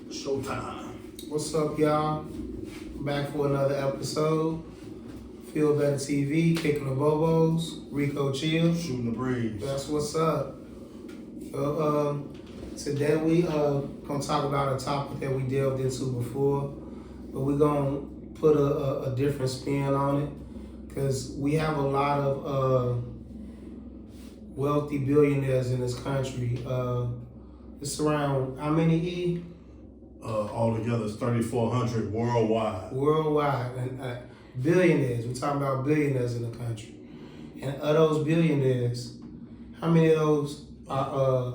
Showtime. What's up, y'all? Back for another episode. Feel Better TV, Kickin the Bobos, Rico, Chilll. Shooting the breeze. That's what's up. Today we gonna talk about a topic that we delved into before, but we're gonna put a different spin on it because we have a lot of wealthy billionaires in this country. It's around how many E? Altogether, it's 3,400 worldwide. Worldwide, and billionaires. We're talking about billionaires in the country. And of those billionaires, how many of those are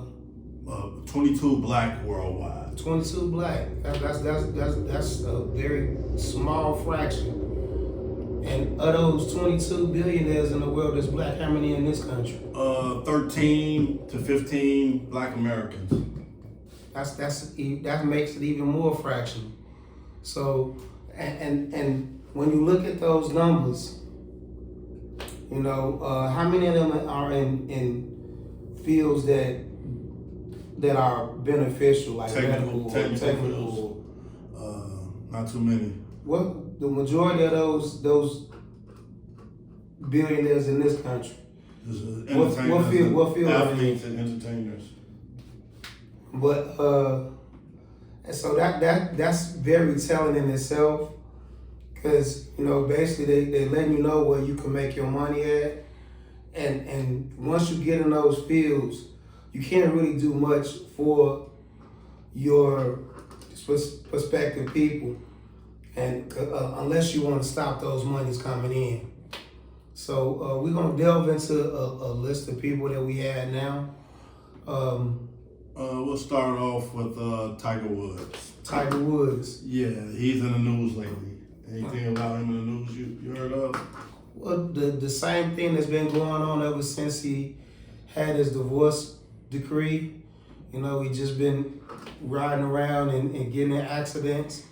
22 black worldwide. 22 black? That's a very small fraction. And of those 22 billionaires in the world that's black, how many in this country? 13 to 15 black Americans. That makes it even more fractional. So, and when you look at those numbers, you know, how many of them are in fields that are beneficial, like technical fields? Not too many. What the majority of those billionaires in this country? What field? Athletes and entertainers. But and so that's very telling in itself, because you know basically they letting you know where you can make your money at, and once you get in those fields, you can't really do much for your prospective people, and unless you want to stop those monies coming in. So we're gonna delve into a list of people that we had now. We'll start off with Tiger Woods. Tiger Woods. Yeah, he's in the news lately. Anything about him in the news you heard of? Well, the same thing that's been going on ever since he had his divorce decree. You know, he just been riding around and getting in accidents,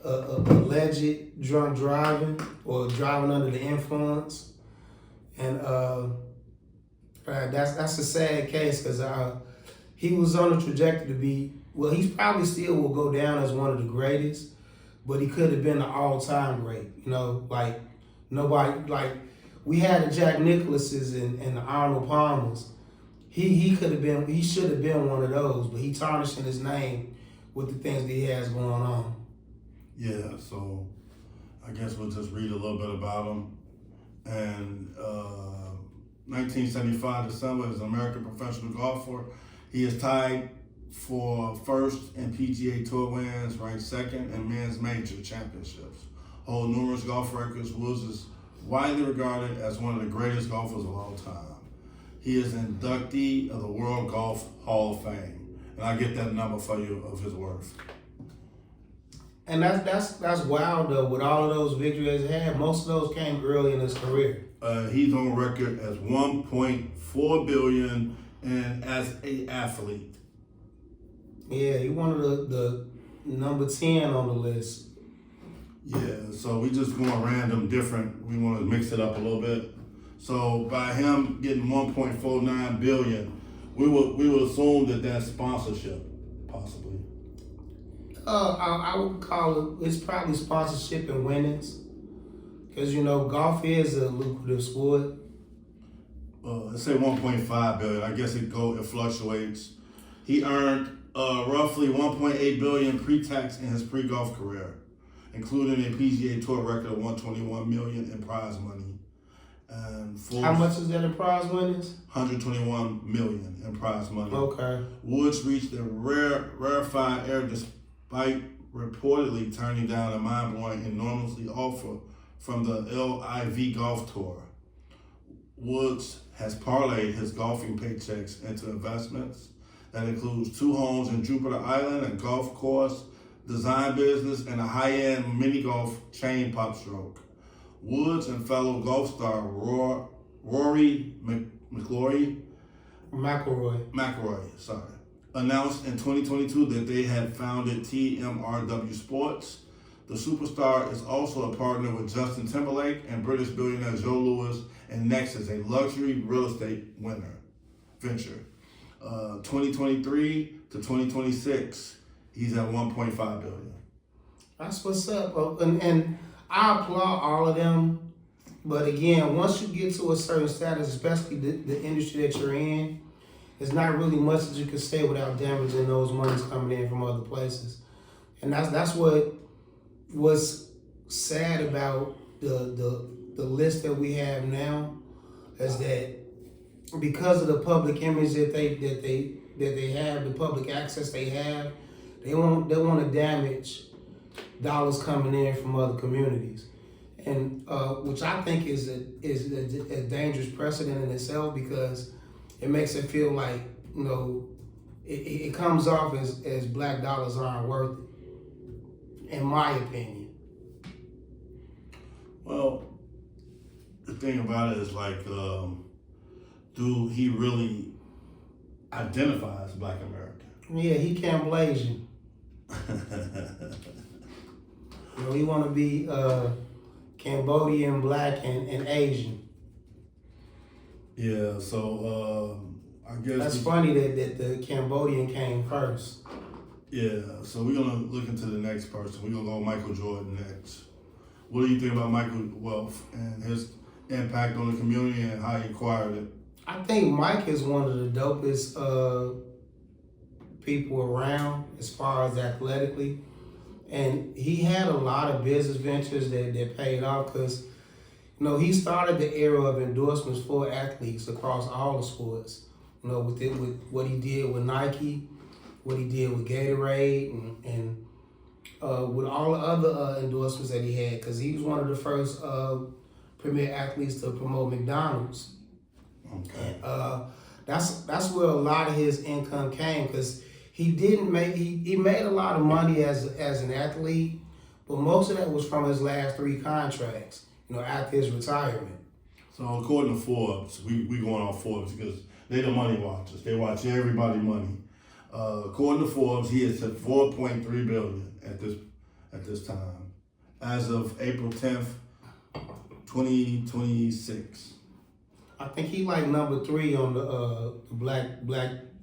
alleged drunk driving or driving under the influence, and that's a sad case because he was on a trajectory to be, well, he probably still will go down as one of the greatest, but he could have been an all-time great. You know, like nobody, like we had the Jack Nicklaus's and the Arnold Palmers. He should have been one of those, but he tarnishing his name with the things that he has going on. Yeah, so I guess we'll just read a little bit about him. And 1975 December, as an American professional golfer, he is tied for first in PGA Tour wins, ranked second in men's major championships. Hold numerous golf records. Woods is widely regarded as one of the greatest golfers of all time. He is an inductee of the World Golf Hall of Fame, and I get that number for you of his worth. And that's wild though. With all of those victories he had, most of those came early in his career. He's on record as 1.4 billion and as an athlete. Yeah, he one of the number 10 on the list. Yeah, so we just going random, different. We want to mix it up a little bit. So by him getting 1.49 billion, we will assume that that's sponsorship, possibly. I would call it's probably sponsorship and winnings, because you know golf is a lucrative sport. Let's say 1.5 billion. I guess it fluctuates. He earned roughly 1.8 billion pre-tax in his pre-golf career, including a PGA Tour record of 121 million in prize money. And how much is that in prize winnings? 121 million in prize money. Okay. Woods reached a rarefied air despite reportedly turning down a mind-blowing enormously offer from the LIV Golf Tour. Woods has parlayed his golfing paychecks into investments that includes 2 homes in Jupiter Island, a golf course, design business, and a high-end mini-golf chain pop stroke. Woods and fellow golf star Rory McIlroy announced in 2022 that they had founded TMRW Sports. The superstar is also a partner with Justin Timberlake and British billionaire Joe Louis and Nexus, a luxury real estate venture. 2023 to 2026, He's at 1.5 billion. That's what's up. And I applaud all of them. But again, once you get to a certain status, especially the industry that you're in, there's not really much that you can say without damaging those monies coming in from other places. And that's what was sad about the list that we have now, is that because of the public image that they have, the public access they have, they want to damage dollars coming in from other communities, and which I think is a dangerous precedent in itself, because it makes it feel like, you know, it comes off as black dollars aren't worth it, in my opinion. Well, the thing about it is like, do he really identify as Black American? Yeah, he can't blaze you. You know, he want to be Cambodian, Black, and Asian. Yeah, so I guess that's funny that the Cambodian came first. Yeah, so we're gonna look into the next person. We're gonna go Michael Jordan next. What do you think about Michael Wealth and his impact on the community and how he acquired it? I think Mike is one of the dopest people around as far as athletically. And he had a lot of business ventures that paid off, because, you know, he started the era of endorsements for athletes across all the sports. You know, with what he did with Nike, what he did with Gatorade, and with all the other endorsements that he had, because he was one of the first premier athletes to promote McDonald's. Okay. That's where a lot of his income came, because he made a lot of money as an athlete, but most of that was from his last 3 contracts, you know, after his retirement. So according to Forbes, we going on Forbes because they the money watchers. They watch everybody money. According to Forbes, he is at 4.3 billion at this time, as of April 10th, 2026. I think he like number 3 on the black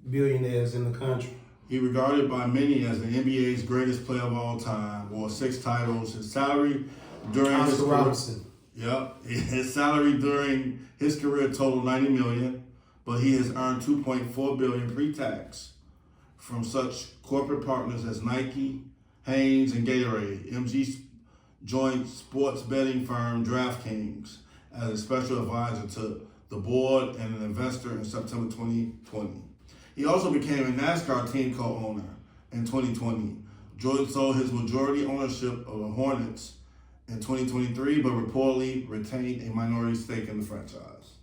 billionaires in the country. He regarded by many as the NBA's greatest player of all time. Won 6 titles. His salary during Oscar Robertson. Yep, his salary during his career totaled $90 million, but he has earned $2.4 billion pre-tax from such corporate partners as Nike, Hanes, and Gatorade. MG joined sports betting firm DraftKings as a special advisor to the board and an investor in September 2020. He also became a NASCAR team co-owner in 2020. Jordan sold his majority ownership of the Hornets in 2023, but reportedly retained a minority stake in the franchise.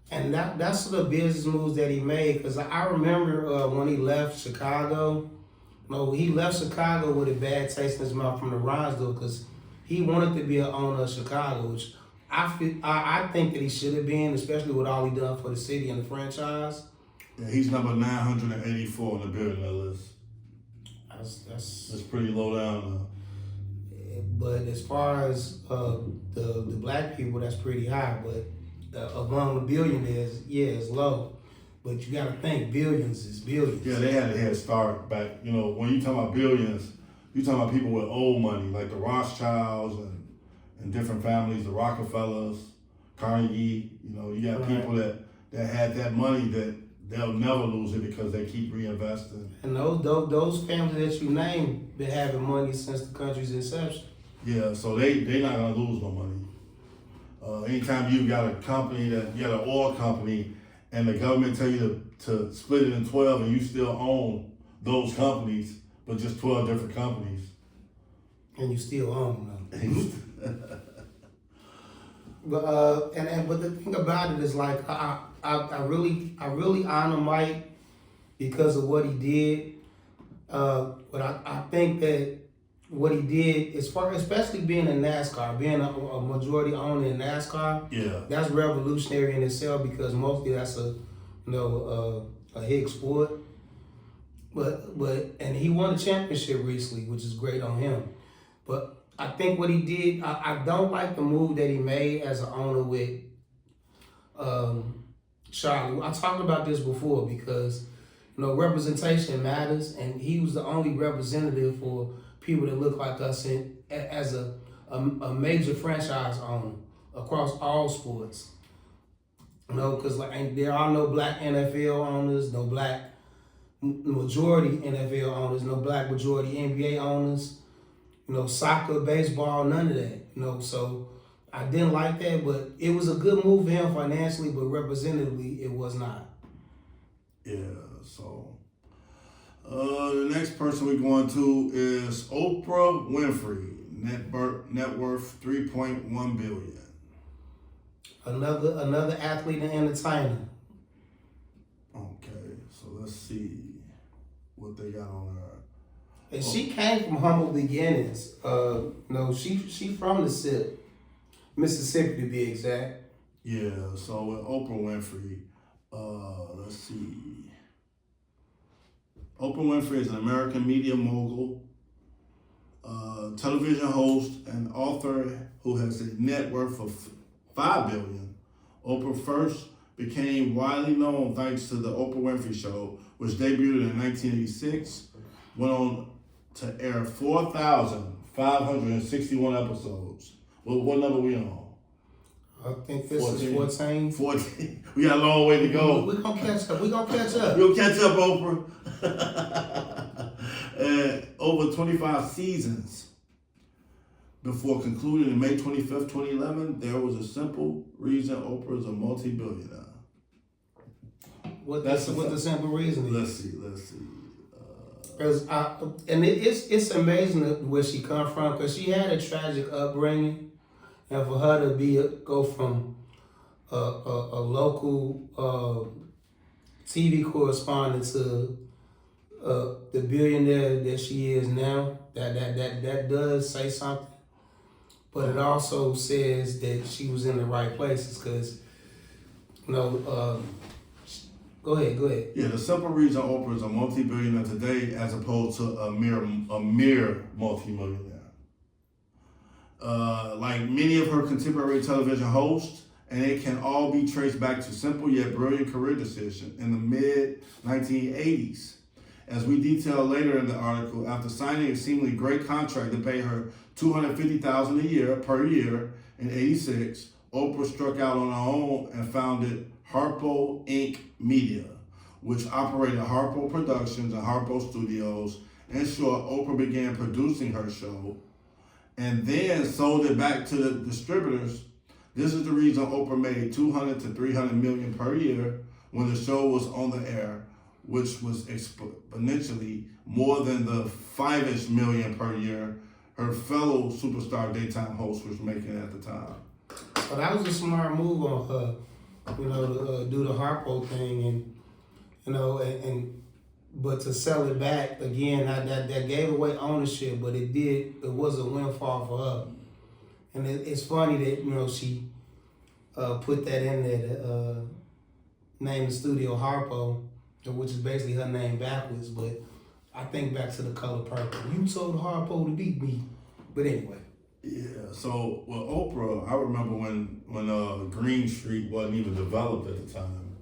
And that's the business moves that he made, because I remember when he left Chicago. No, he left Chicago with a bad taste in his mouth from the Ronsdale, because he wanted to be an owner of Chicago, which I think that he should have been, especially with all he done for the city and the franchise. Yeah, he's number 984 on the billionaire list. That's pretty low down though. But as far as the black people, that's pretty high. But among the billionaires, yeah, it's low. But you got to think, billions is billions. Yeah, they had a head start back. You know, when you talk about billions, you talking about people with old money, like the Rothschilds and different families, the Rockefellers, Carnegie. You know, you got people that had that money that they'll never lose it because they keep reinvesting. And those families that you named been having money since the country's inception. Yeah, so they not gonna lose no money. Anytime you got a company you got an oil company, and the government tell you to split it in 12, and you still own those companies, but just 12 different companies. And you still own them. But the thing about it is, like, I really honor Mike because of what he did. But I think that what he did, especially being in NASCAR, being a majority owner in NASCAR, yeah, that's revolutionary in itself, because mostly that's a Hicks sport. And he won a championship recently, which is great on him. But I think what he did, I don't like the move that he made as an owner with Charlie. I talked about this before, because, representation matters, and he was the only representative for people that look like us as a major franchise owner across all sports. Because there are no black NFL owners, no black majority NFL owners, no black majority NBA owners, soccer, baseball, none of that. So I didn't like that, but it was a good move for him financially, but representatively, it was not. Yeah, so the next person we're going to is Oprah Winfrey, net worth $3.1 billion. Another athlete and entertainer. Okay, so let's see what they got on her. And she came from humble beginnings. She from the SIP, Mississippi to be exact. Yeah, so with Oprah Winfrey, let's see. Oprah Winfrey is an American media mogul, television host, and author who has a net worth of $5 billion. Oprah first became widely known thanks to the Oprah Winfrey Show, which debuted in 1986, went on to air 4,561 episodes. What number we on? I think this 14. Is 14. 14. We got a long way to go. We're going to catch up. We're going to catch up. We'll catch up, Oprah. Over 25 seasons. Before concluding in May 25th, 2011, there was a simple reason Oprah is a multi-billionaire. What the simple reason is? Let's see. It's amazing where she come from, because she had a tragic upbringing, and for her to go from a local TV correspondent to the billionaire that she is now, that does say something. But it also says that she was in the right places, because, go ahead. Yeah, the simple reason Oprah is a multi-billionaire today as opposed to a mere multi-millionaire. Like many of her contemporary television hosts, and it can all be traced back to simple yet brilliant career decisions in the mid-1980s. As we detail later in the article, after signing a seemingly great contract to pay her $250,000 a year per year in '86, Oprah struck out on her own and founded Harpo Inc. Media, which operated Harpo Productions and Harpo Studios. In short, Oprah began producing her show and then sold it back to the distributors. This is the reason Oprah made $200 to $300 million per year when the show was on the air, which was exponentially more than the $5-ish million per year her fellow superstar daytime host was making at the time. So that was a smart move on her, to do the Harpo thing, but to sell it back again, that gave away ownership, but it was a windfall for her. And it's funny that she put that in there to name the studio Harpo, which is basically her name backwards. But I think back to the color purple. You told Harpo to beat me, but anyway. Yeah. So with Oprah, I remember when Green Street wasn't even developed at the time,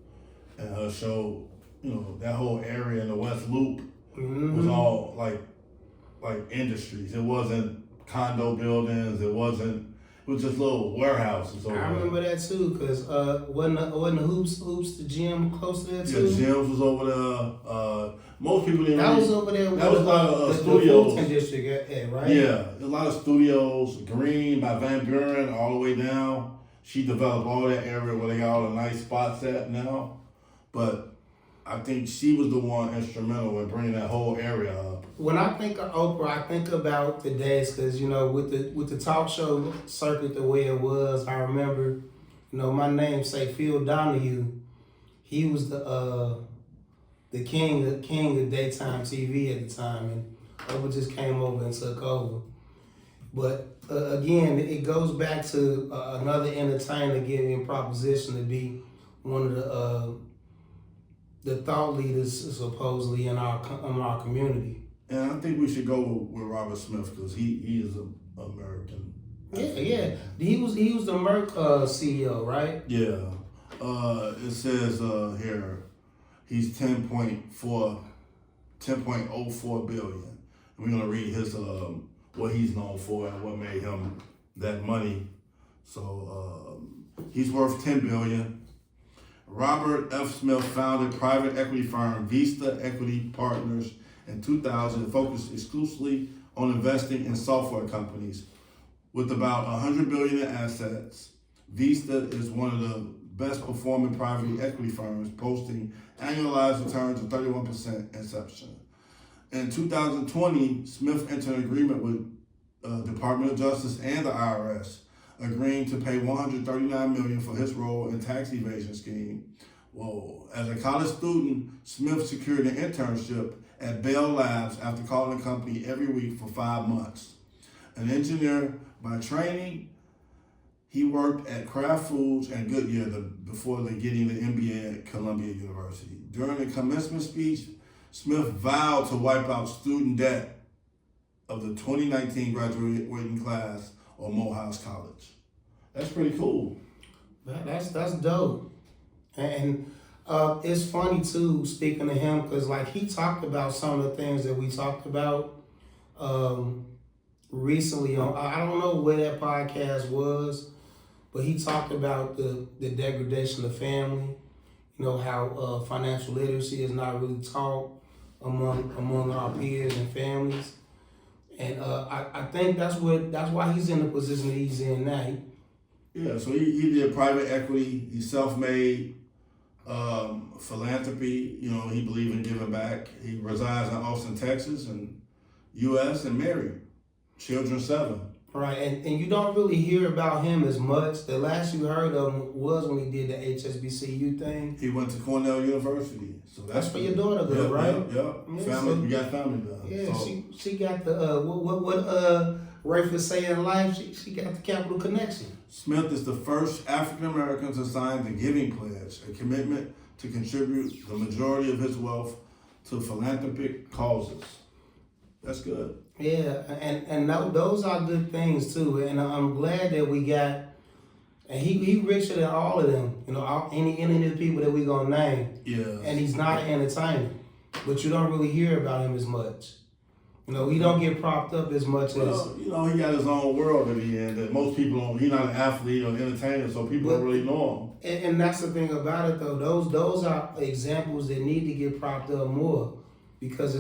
and her show, that whole area in the West Loop was all like industries. It wasn't condo buildings. It was just little warehouses over there. I remember that too, because wasn't the hoops the gym close to there too? Yeah, gyms was over there. Most people didn't. That was over there. That was a lot of studios. The district, right? Yeah, a lot of studios. Green by Van Buren all the way down. She developed all that area where they got all the nice spots at now. But I think she was the one instrumental in bringing that whole area up. When I think of Oprah, I think about the days, because with the talk show circuit the way it was, I remember, my namesake Phil Donahue, he was the king of daytime TV at the time, and Oprah just came over and took over. But again, it goes back to another entertainer getting in proposition to be one of the thought leaders supposedly in our community. And I think we should go with Robert Smith, because he is an American. Yeah. He was the Merck CEO, right? Yeah. It says here, he's 10.04 billion. We're gonna read his what he's known for and what made him that money. So he's worth 10 billion. Robert F. Smith founded private equity firm Vista Equity Partners in 2000, focused exclusively on investing in software companies. With about 100 billion in assets, Vista is one of the best performing private equity firms, posting annualized returns of 31% inception. In 2020, Smith entered an agreement with Department of Justice and the IRS, agreeing to pay $139 million for his role in tax evasion scheme. Well, as a college student, Smith secured an internship at Bell Labs after calling the company every week for 5 months. An engineer by training, he worked at Kraft Foods and Goodyear before getting the MBA at Columbia University. During the commencement speech, Smith vowed to wipe out student debt of the 2019 graduating class of Morehouse College. That's pretty cool. That's dope. And it's funny too, speaking to him, because like he talked about some of the things that we talked about recently on, I don't know where that podcast was, but he talked about the degradation of family, you know, how financial literacy is not really taught among our peers and families. And I think that's why he's in the position that he's in now. So he did private equity, he's self-made, philanthropy, you know, he believes in giving back. He resides in Austin, Texas, and U.S. and married, children 7. Right, and you don't really hear about him as much. The last you heard of him was when he did the HSBCU thing. He went to Cornell University, so that's where your daughter goes, right? Yeah. Family, we got family done. Yeah, so, she got the what Rafe was saying in life. She got the capital connection. Smith is the first African American to sign the Giving Pledge, a commitment to contribute the majority of his wealth to philanthropic causes. That's good. Yeah, and those are good things too. And I'm glad that we got, and he richer than all of them. You know, any of the people that we gonna name. Yeah. And he's not entertaining, but you don't really hear about him as much. You know, he don't get propped up as much as. You know, he got his own world that he in that most people don't. He's not an athlete or entertainer, so people don't really know him. And that's the thing about it though. Those are examples that need to get propped up more, because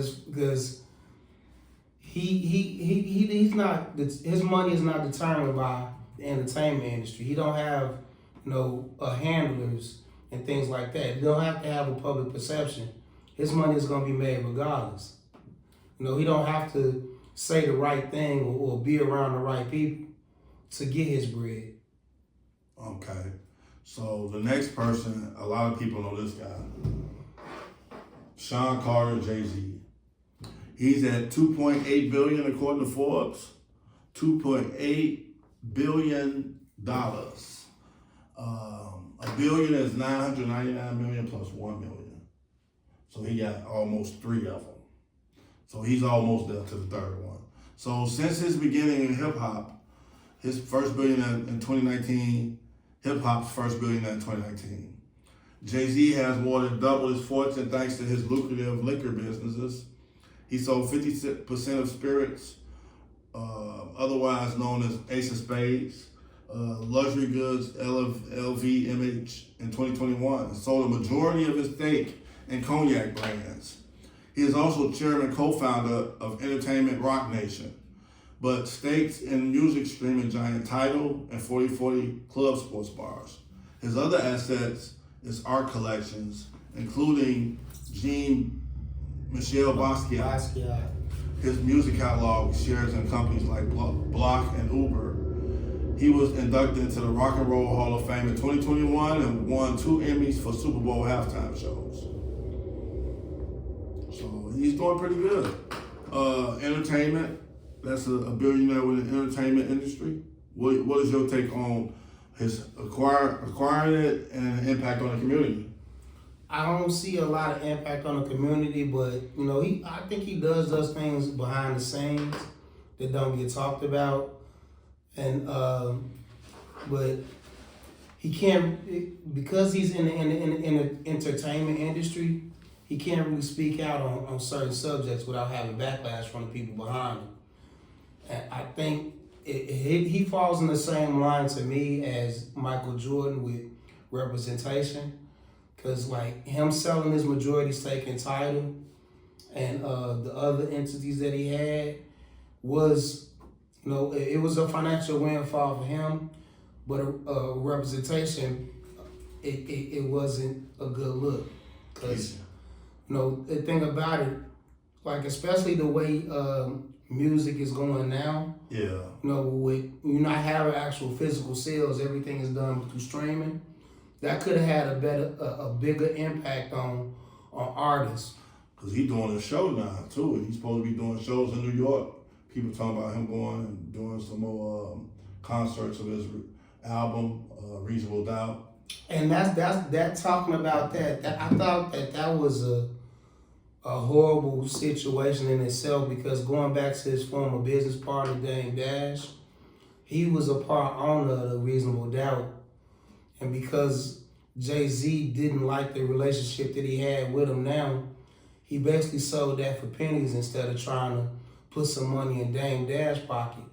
he's not, his money is not determined by the entertainment industry. He don't have, you know, handlers and things like that. He don't have to have a public perception. His money is going to be made regardless. You know, he don't have to say the right thing or be around the right people to get his bread. Okay. So the next person, a lot of people know this guy. Sean Carter, Jay-Z. He's at $2.8 billion according to Forbes. $2.8 billion. A billion is 999 million plus 1 million. So he got almost 3 of them. So he's almost there to the third one. So since his beginning in hip hop, his first billionaire in 2019, hip hop's first billionaire in 2019. Jay-Z has more than doubled his fortune thanks to his lucrative liquor businesses. He sold 50% of spirits, otherwise known as Ace of Spades, luxury goods, LVMH in 2021, and sold a majority of his stake in cognac brands. He is also chairman and co-founder of entertainment Rock Nation, but stakes in music streaming giant Tidal and 4040 Club sports bars. His other assets is art collections, including Jean-Michel Basquiat. His music catalog shares in companies like Block and Uber. He was inducted into the Rock and Roll Hall of Fame in 2021 and won 2 Emmys for Super Bowl halftime shows. So he's doing pretty good. Entertainment, that's a billionaire with the entertainment industry. What is your take on his acquiring it and the impact on the community? I don't see a lot of impact on the community, but you know, I think he does those things behind the scenes that don't get talked about, and but he can't, because he's in the entertainment industry. he can't really speak out on certain subjects without having backlash from the people behind him. And I think he falls in the same line to me as Michael Jordan with representation, because like him selling his majority stake in Tidal and the other entities that he had was, it was a financial windfall for him, but a representation, it wasn't a good look. Because, the thing about it, like especially the way music is going now. Yeah. With you not having actual physical sales, everything is done through streaming. That could have had a bigger impact on artists. Cause he's doing a show now too. He's supposed to be doing shows in New York. People talking about him going and doing some more concerts of his album, Reasonable Doubt. And that's talking about that. I thought that was a horrible situation in itself, because going back to his former business partner, Dame Dash, he was a part owner of the Reasonable Doubt. And because Jay-Z didn't like the relationship that he had with him now, he basically sold that for pennies instead of trying to put some money in Dame Dash's pocket.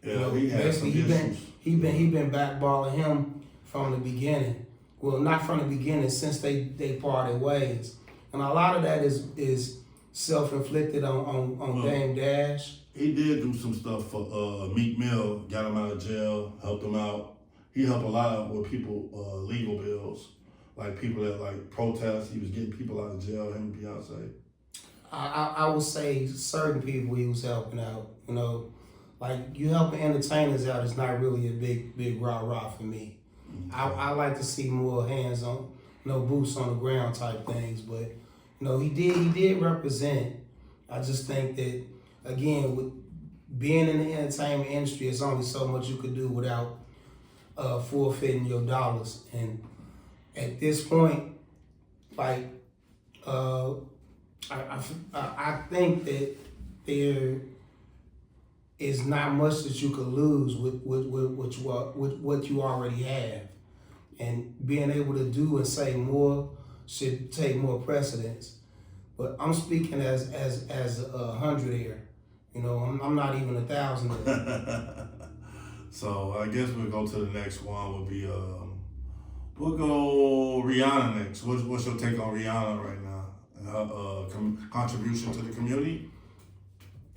Yeah, he had some issues. He been backballing him from the beginning. Well, not from the beginning, since they parted ways. And a lot of that is self-inflicted on Dame Dash. He did do some stuff for Meek Mill, got him out of jail, helped him out. He helped a lot of with people legal bills, like people that like protest. He was getting people out of jail. Him and Beyonce. I would say certain people he was helping out. Like you helping entertainers out is not really a big rah for me. Mm-hmm. I like to see more hands on, boots on the ground type things. But he did represent. I just think that again, with being in the entertainment industry, there's only so much you could do without forfeiting your dollars. And at this point, like I think that there is not much that you could lose with what you already have, and being able to do and say more should take more precedence. But I'm speaking as a hundredaire. I'm not even 1,000. So I guess we'll go to the next one. Would be we'll go Rihanna next. What's your take on Rihanna right now and her contribution to the community?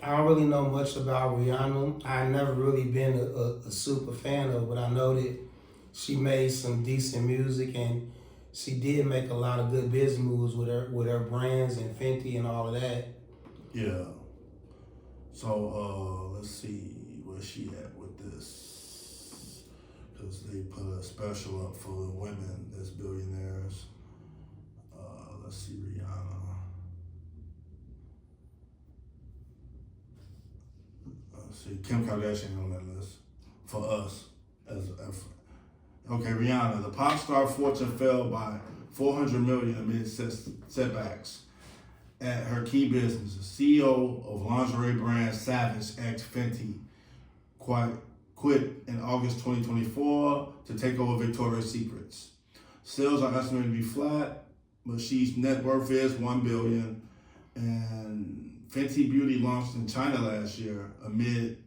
I don't really know much about Rihanna. I've never really been a super fan of, but I know that she made some decent music, and she did make a lot of good business moves with her brands and Fenty and all of that. Yeah. So let's see where she at with this, because they put a special up for the women that's billionaires. Let's see, Rihanna. Let's see, Kim Kardashian on that list for us as an effort. Okay, Rihanna, the pop star fortune fell by $400 million amid setbacks at her key businesses. CEO of lingerie brand Savage X Fenty quit in August 2024 to take over Victoria's Secrets. Sales are estimated to be flat, but she's net worth is $1 billion. And Fenty Beauty launched in China last year amid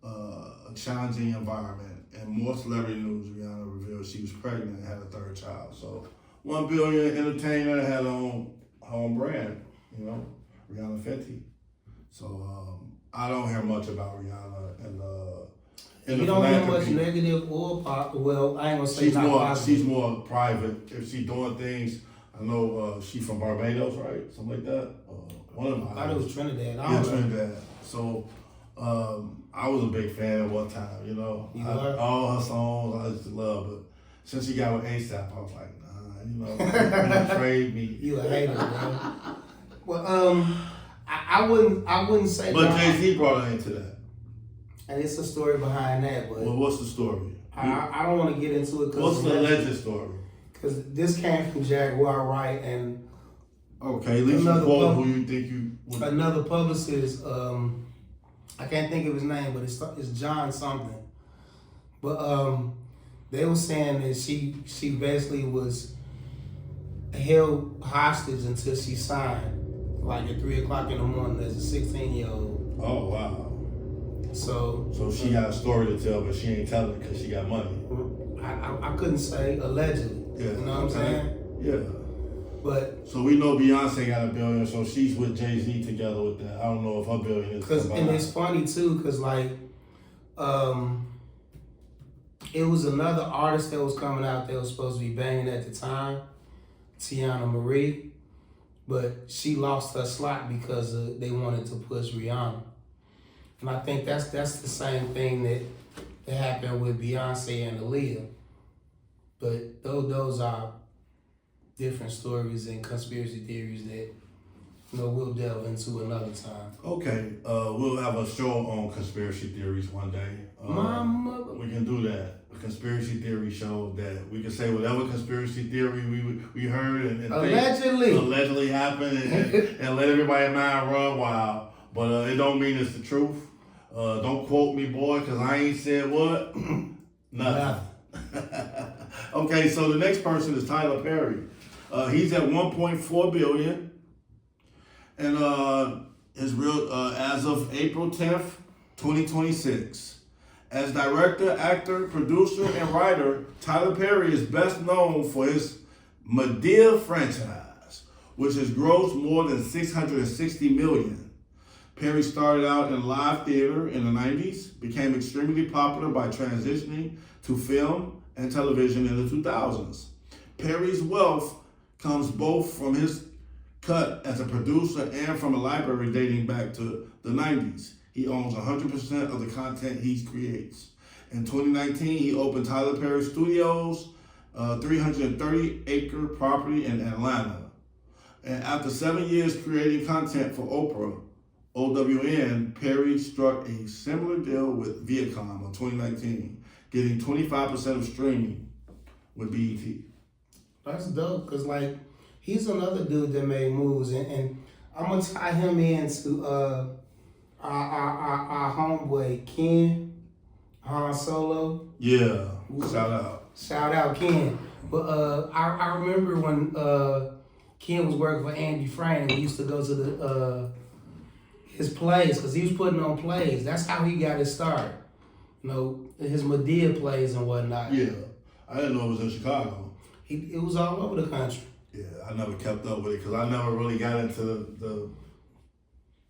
a challenging environment. And more celebrity news, Rihanna revealed she was pregnant and had a third child. So $1 billion entertainer had her own brand, Rihanna Fenty. So I don't hear much about Rihanna and you don't hear much negative or positive. Well, I ain't gonna say she's not more. positive. She's more private. If she's doing things, I know she's from Barbados, right? Something like that. One of them. I thought it was Trinidad. Yeah, Trinidad. So I was a big fan at one time. All her songs I used to love, but since she got with ASAP, I was like, nah, betrayed me. You a hater, man. Well, I wouldn't say. But Jay-Z brought her into that. And it's a story behind that, but well, what's the story? I don't want to get into it. What's the alleged story? Because this came from Jaguar Wright and okay, at least you quote who you think you would. Another publicist, I can't think of his name, but it's John something. But they were saying that she basically was held hostage until she signed, like at 3 o'clock in the morning as a 16-year-old. Oh wow. So she got a story to tell, but she ain't telling because she got money. I couldn't say allegedly. Yeah. You know what I'm saying? Yeah. But so we know Beyonce got $1 billion, so she's with Jay-Z together with that. I don't know if her $1 billion is and it's funny too, cause like, it was another artist that was coming out that was supposed to be banging at the time, Tiana Marie, but she lost her slot because they wanted to push Rihanna. And I think that's the same thing that happened with Beyonce and Aaliyah. But those are different stories and conspiracy theories that we'll delve into another time. Okay, we'll have a show on conspiracy theories one day. My mother. We can do that. A conspiracy theory show that we can say whatever conspiracy theory we heard and allegedly happened and let everybody mind run wild. But it don't mean it's the truth. Don't quote me, boy, because I ain't said what? Nothing. Okay, so the next person is Tyler Perry. He's at 1.4 billion. And his real as of April 10th, 2026. As director, actor, producer, and writer, Tyler Perry is best known for his Madea franchise, which has grossed more than $660 million. Perry started out in live theater in the 90s, became extremely popular by transitioning to film and television in the 2000s. Perry's wealth comes both from his cut as a producer and from a library dating back to the 90s. He owns 100% of the content he creates. In 2019, he opened Tyler Perry Studios, a 330-acre property in Atlanta. And after 7 years creating content for Oprah, OWN, Perry struck a similar deal with Viacom in 2019, getting 25% of streaming with BET. That's dope, because like, he's another dude that made moves, and I'm gonna tie him into our homeboy Ken, Han Solo. Yeah, shout out Ken. But I remember when Ken was working for Andy Dufresne, and we used to go to his plays, because he was putting on plays. That's how he got his start. His Madea plays and whatnot. Yeah, I didn't know it was in Chicago. It was all over the country. Yeah, I never kept up with it because I never really got into the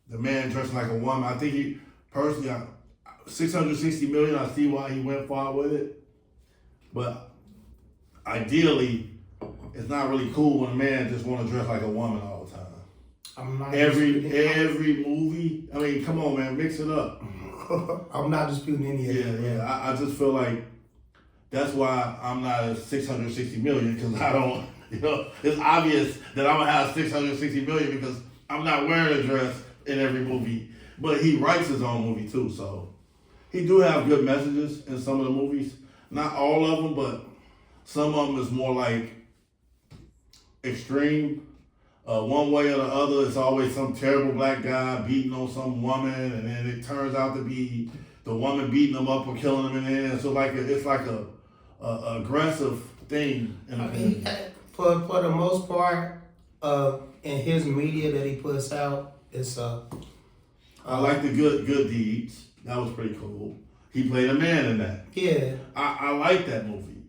man dressing like a woman. I think he personally, $660 million. I see why he went far with it, but ideally, it's not really cool when a man just want to dress like a woman all the time. Every movie. I mean, come on, man, mix it up. I'm not disputing any of that. Yeah. I just feel like that's why I'm not at $660 million, because I don't. It's obvious that I'm gonna have $660 million because I'm not wearing a dress in every movie. But he writes his own movie too, so he do have good messages in some of the movies. Not all of them, but some of them is more like extreme. One way or the other, it's always some terrible black guy beating on some woman, and then it turns out to be the woman beating him up or killing him in the end. So it's like a aggressive thing. For the most part, in his media that he puts out, it's I like the good deeds. That was pretty cool. He played a man in that. Yeah. I like that movie.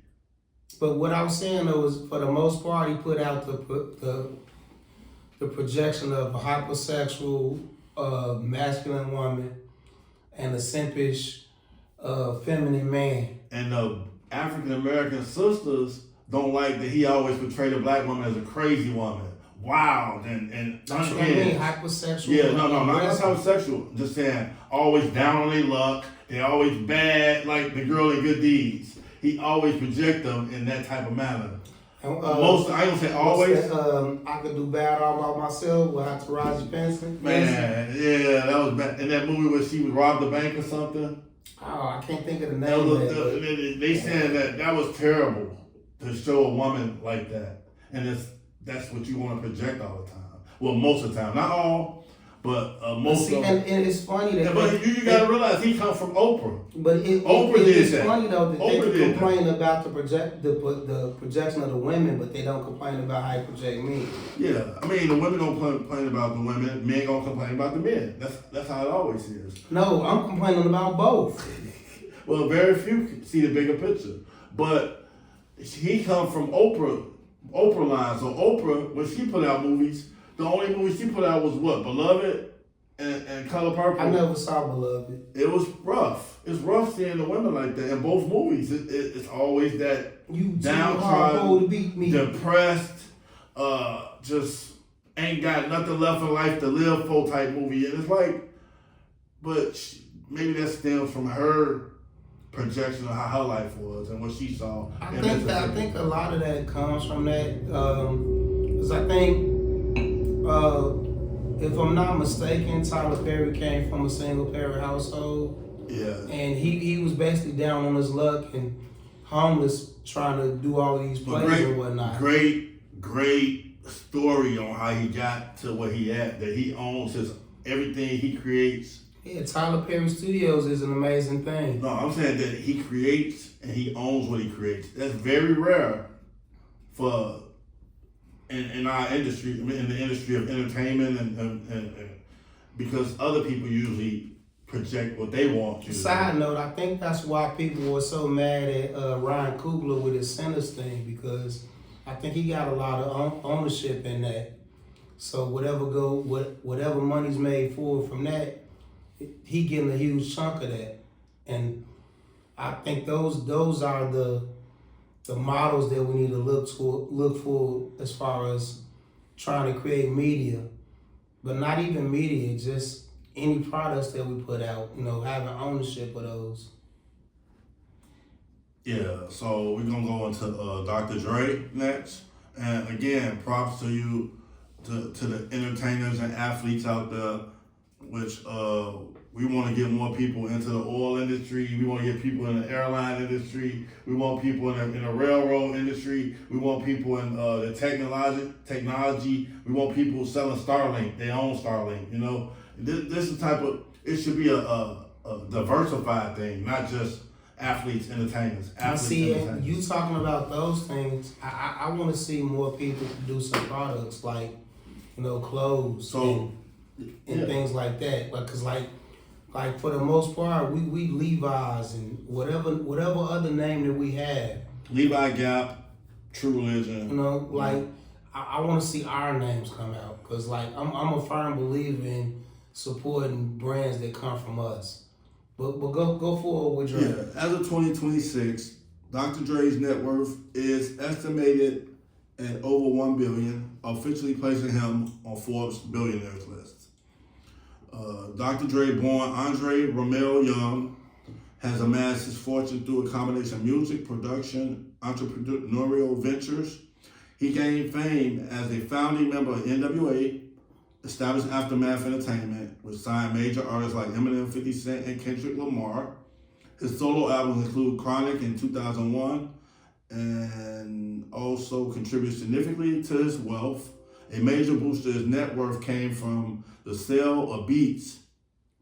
But what I was saying though is, for the most part, he put out the projection of a hypersexual, masculine woman and a simpish, feminine man. And the African American sisters don't like that he always portrayed a black woman as a crazy woman, wild and that's what I mean, hypersexual. Yeah, no, not hypersexual. Just saying, always down on their luck. They always bad, like the girl in Good Deeds. He always project them in that type of manner. Most, I don't say always. I Could Do Bad All By Myself with Taraji Benson. Man, yeah, that was bad. In that movie where she would rob the bank or something. Oh, I can't think of the name. They said that was terrible to show a woman like that, and that's what you want to project all the time. Well, most of the time, not all, But most see, of and it's funny that. But you gotta realize he come from Oprah. But it's funny though that Oprah they complain about the projection of the women, but they don't complain about how you project me. Yeah, I mean the women don't complain about the women, men don't complain about the men. That's how it always is. No, I'm complaining about both. Well, very few see the bigger picture, but he come from Oprah line. So Oprah, when she put out movies, the only movie she put out was what? Beloved and Color Purple. I never saw Beloved. It was rough. It's rough seeing the women like that in both movies. It's always that downtrodden, to beat me. depressed, just ain't got nothing left in life to live for type movie. And it's like, but maybe that stems from her projection of how her life was and what she saw. I think a lot of that comes from that, because I think, if I'm not mistaken, Tyler Perry came from a single parent household. Yeah. And he was basically down on his luck and homeless, trying to do all of these plays and whatnot. Great story on how he got to where he at. That he owns everything he creates. Yeah, Tyler Perry Studios is an amazing thing. No, I'm saying that he creates and he owns what he creates. That's very rare for in our industry, in the industry of entertainment, and because other people usually project what they want to. Side note, I think that's why people were so mad at Ryan Coogler with his Sinners thing, because I think he got a lot of ownership in that. So whatever money's made forward from that, he getting a huge chunk of that. And I think those are the models that we need to look for as far as trying to create media, but not even media, just any products that we put out, having ownership of those. Yeah, so we're gonna go into Dr. Dre next. And again, props to you, to the entertainers and athletes out there, which we want to get more people into the oil industry. We want to get people in the airline industry. We want people in the railroad industry. We want people in the technology. We want people selling Starlink. They own Starlink. This is the type of, it should be a diversified thing, not just athletes, entertainers. You talking about those things, I want to see more people producing products like, clothes and things like that. Because like for the most part, we Levi's and whatever other name that we have. Levi, Gap, True Religion. I want to see our names come out, because I'm a firm believer in supporting brands that come from us. But go forward with Dre. Yeah, as of 2026, Dr. Dre's net worth is estimated at over $1 billion, officially placing him on Forbes' billionaires list. Dr. Dre, born Andre Romeo Young, has amassed his fortune through a combination of music, production, entrepreneurial ventures. He gained fame as a founding member of NWA, established Aftermath Entertainment, which signed major artists like Eminem, 50 Cent, and Kendrick Lamar. His solo albums include Chronic in 2001, and also contributed significantly to his wealth. A major boost to his net worth came from the sale of Beats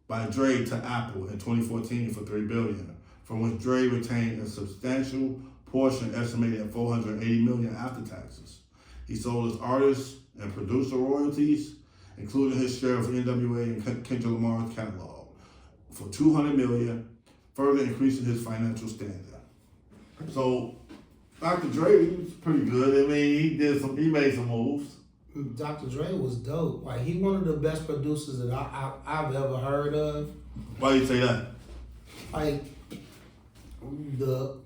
by Dre to Apple in 2014 for $3 billion, from which Dre retained a substantial portion, estimated at $480 million after taxes. He sold his artists and producer royalties, including his share of NWA and Kendrick Lamar's catalog, for $200 million, further increasing his financial standing. So Dr. Dre was pretty good. I mean, he made some moves. Dr. Dre was dope. He one of the best producers that I've ever heard of. Why do you say that? The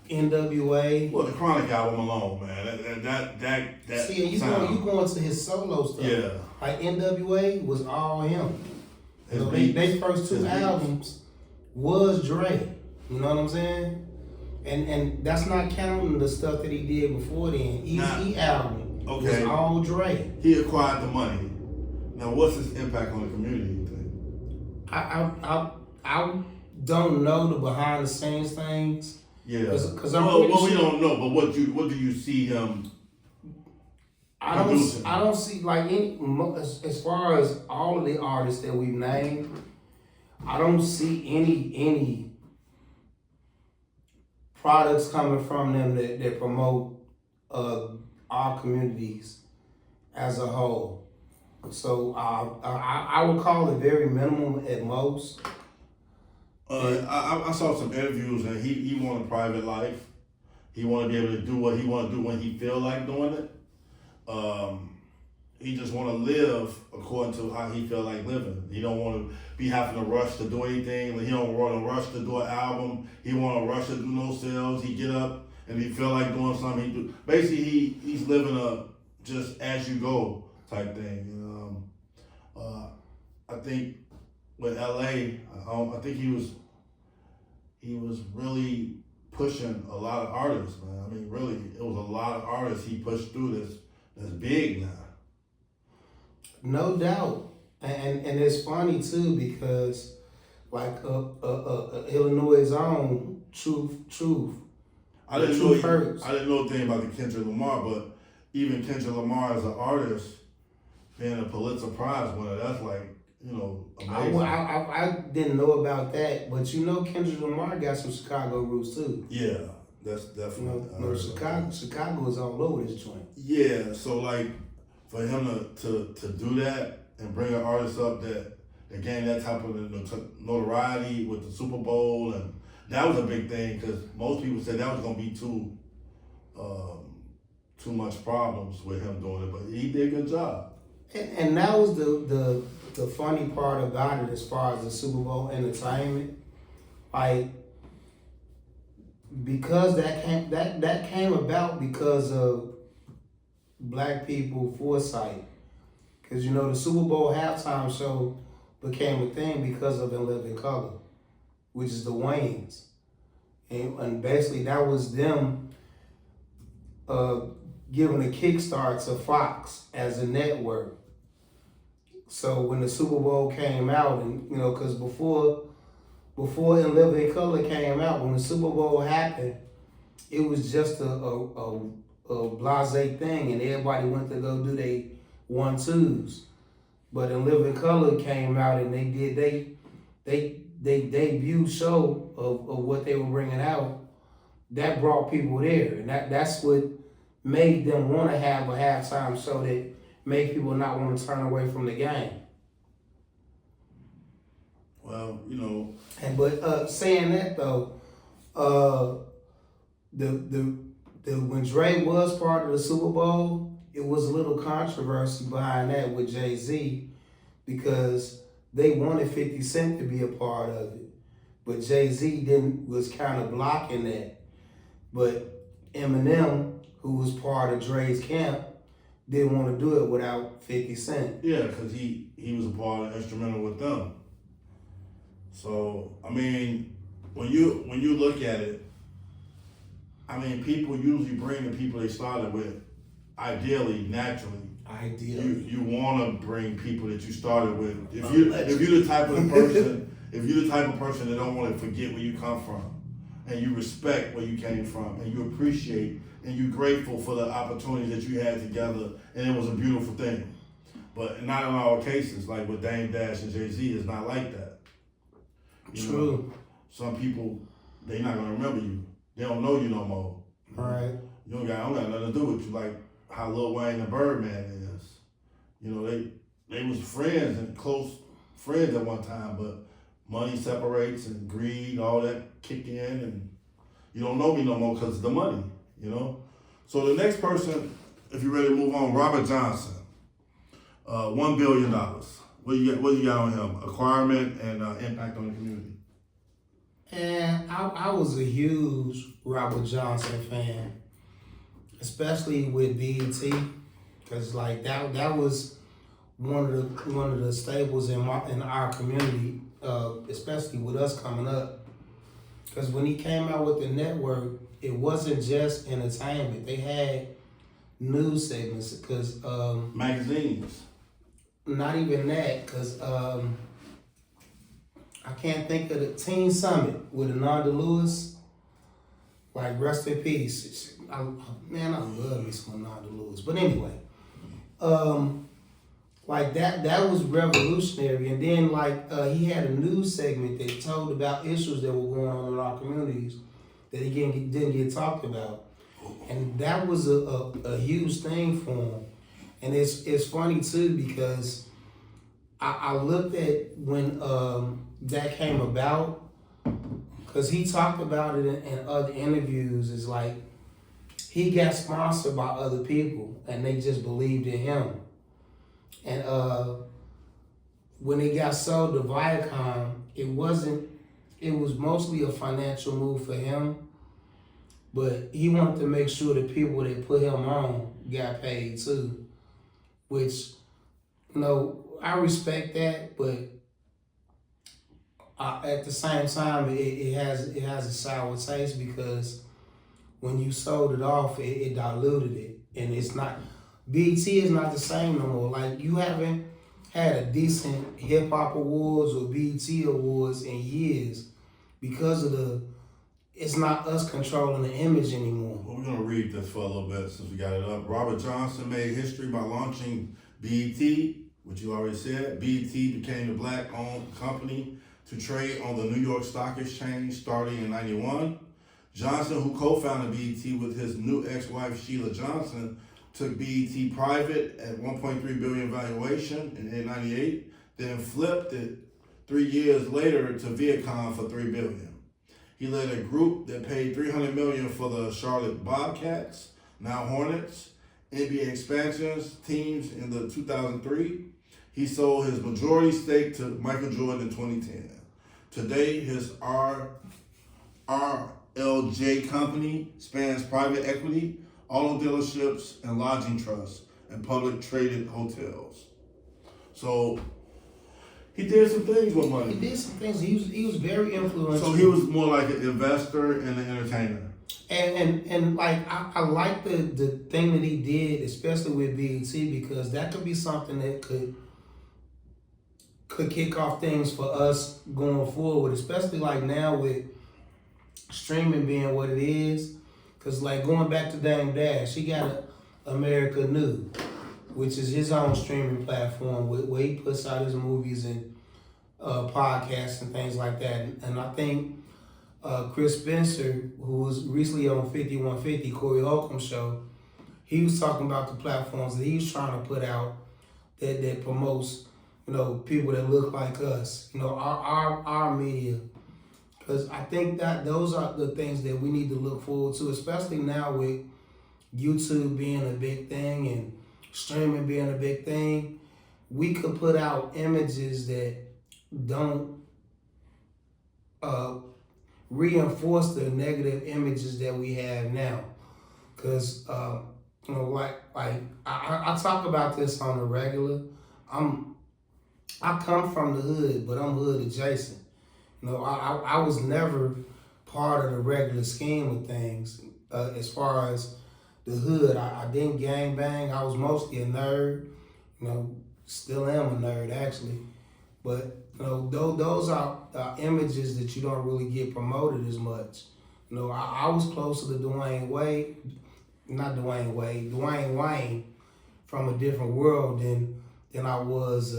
NWA. Well, the Chronic album alone, man. That. See, you going to his solo stuff. Yeah. NWA was all him. They first two albums was Dre. You know what I'm saying? And that's not counting the stuff that he did before then. Easy album. Okay. Was all Dre. He acquired the money. Now, what's his impact on the community, you think? I don't know the behind the scenes things. Yeah. Because we don't know. But what do you see him I don't see like as far as all of the artists that we've named, I don't see any products coming from them that promote our communities as a whole. So I would call it very minimal at most. I saw some interviews and he want a private life. He want to be able to do what he want to do when he feel like doing it. He just want to live according to how he feel like living. He don't want to be having to rush to do anything. He don't want to rush to do an album. He want to rush to do no sales. He get up and he feel like doing something. He do. Basically, he's living a just as you go type thing. I think with LA, I think he was really pushing a lot of artists, man. I mean, really, it was a lot of artists he pushed through that's big now. No doubt, and it's funny too because like Illinois' own Truth. I didn't know anything about the Kendrick Lamar, but even Kendrick Lamar as an artist being a Pulitzer Prize winner, that's like, amazing. I didn't know about that, but Kendrick Lamar got some Chicago roots too. Yeah, that's definitely. Chicago is all over this joint. Yeah, so like for him to do that and bring an artist up that gained that type of notoriety with the Super Bowl, and that was a big thing because most people said that was gonna be too much problems with him doing it, but he did a good job. And that was the funny part about it as far as the Super Bowl entertainment, like because that came about because of Black people foresight, because the Super Bowl halftime show became a thing because of In Living Color, which is the Wayans, and basically that was them giving a kickstart to Fox as a network. So when the Super Bowl came out, and because before In Living Color came out, when the Super Bowl happened, it was just a blasé thing, and everybody went to go do their 1-2s. But In Living Color came out, and they did they debut show of what they were bringing out. That brought people there, and that's what made them want to have a halftime show that made people not want to turn away from the game. Well, But saying that though, when Dre was part of the Super Bowl, it was a little controversy behind that with Jay-Z because they wanted 50 Cent to be a part of it, but Jay-Z was kind of blocking that. But Eminem, who was part of Dre's camp, didn't want to do it without 50 Cent. Yeah, because he was a part of instrumental with them. So I mean, when you look at it, I mean, people usually bring the people they started with. Ideally, naturally, you want to bring people that you started with. If you're the type of person that don't want to forget where you come from, and you respect where you came from, and you appreciate and you're grateful for the opportunities that you had together, and it was a beautiful thing. But not in all cases, like with Dame Dash and Jay-Z, it's not like that. True. Some people, they not gonna remember you. They don't know you no more. All right. You don't got nothing to do with you, like how Lil Wayne and Birdman is. They was friends and close friends at one time, but money separates and greed, all that kick in, and you don't know me no more because of the money. So the next person, if you're ready to move on, Robert Johnson, $1 billion. What you got on him? Acquirement and impact on the community. And I was a huge Robert Johnson fan, especially with BET, because like that was one of the staples in our community, especially with us coming up. Because when he came out with the network, it wasn't just entertainment. They had news segments, because magazines. Not even that, because I can't think of the Teen Summit with Ananda Lewis. Like, rest in peace. I love me some Ananda Lewis. But anyway, like that was revolutionary. And then like he had a news segment that told about issues that were going on in our communities that again didn't get talked about, and that was a huge thing for him. And it's funny too because I looked at when that came about, because he talked about it in other interviews. It's like he got sponsored by other people and they just believed in him. And when it got sold to Viacom, it was mostly a financial move for him, but he wanted to make sure the people that put him on got paid too, which, I respect that, but at the same time, it has a sour taste because when you sold it off, it diluted it, and it's not. BET is not the same no more. Like, you haven't had a decent hip hop awards or BET awards in years because of it's not us controlling the image anymore. Well, we're gonna read this for a little bit since we got it up. Robert Johnson made history by launching BET, which you already said. BET became the black-owned company to trade on the New York Stock Exchange starting in '91. Johnson, who co-founded BET with his new ex-wife Sheila Johnson, took BET private at $1.3 billion valuation in '98, then flipped it 3 years later to Viacom for $3 billion. He led a group that paid $300 million for the Charlotte Bobcats, now Hornets, NBA expansions teams in the 2003. He sold his majority stake to Michael Jordan in 2010. Today, his RLJ company spans private equity, auto dealerships, and lodging trusts, and public traded hotels. So he did some things with money. He did some things. He was very influential. So he was more like an investor and an entertainer. And like I like the thing that he did, especially with BET, because that could be something that could kick off things for us going forward, especially like now with streaming being what it is. Cause like going back to Dame Dash, he got America New, which is his own streaming platform where he puts out his movies and podcasts and things like that. And I think Chris Spencer, who was recently on 5150, Corey Holcomb's show, he was talking about the platforms that he's trying to put out that promotes, people that look like us, our media. Because I think that those are the things that we need to look forward to, especially now with YouTube being a big thing and streaming being a big thing. We could put out images that don't reinforce the negative images that we have now. Because, I talk about this on the regular. I come from the hood, but I'm hood adjacent. I was never part of the regular scheme of things. As far as the hood, I didn't gang bang. I was mostly a nerd. Still am a nerd actually. But those are images that you don't really get promoted as much. I was closer to Dwayne Wayne from a different world than I was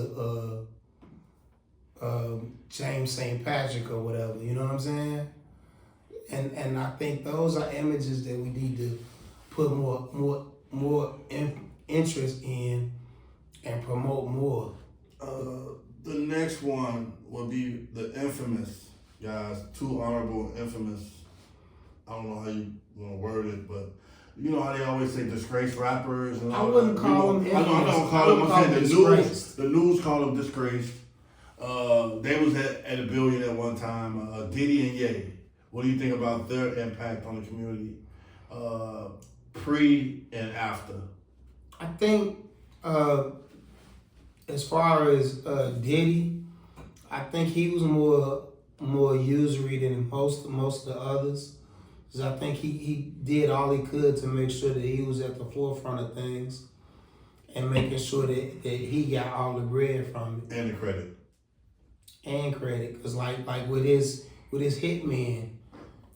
James St. Patrick or whatever, you know what I'm saying? And I think those are images that we need to put more interest in and promote more. The next one will be the infamous, guys, too honorable, infamous. I don't know how you want to word it, but you know how they always say disgraced rappers and all I wouldn't that. call them infamous. I don't call them. I'm saying disgraced. the news call them disgraced. They was at $1 billion at one time. Diddy and Ye. What do you think about their impact on the community, pre and after? I think as far as Diddy, I think he was more usury than most of the others. Because I think he did all he could to make sure that he was at the forefront of things and making sure that he got all the bread from it. And the credit. And credit. Because like with his Hitman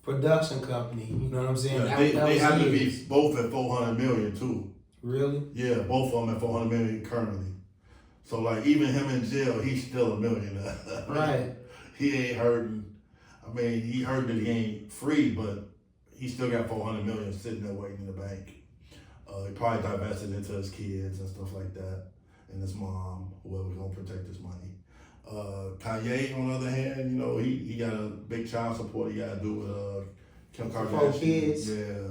production company, you know what I'm saying? Yeah, they had to be both at $400 million too. Really? Yeah, both of them at 400 million currently. So like even him in jail, he's still a millionaire. Right. He ain't hurting. I mean, he heard that he ain't free, but he still got 400 million sitting there waiting in the bank. He probably divested into his kids and stuff like that, and his mom, whoever's gonna protect his money. Kanye, on the other hand, you know, he got a big child support he gotta do with Kim Kardashian. 4 kids. Yeah,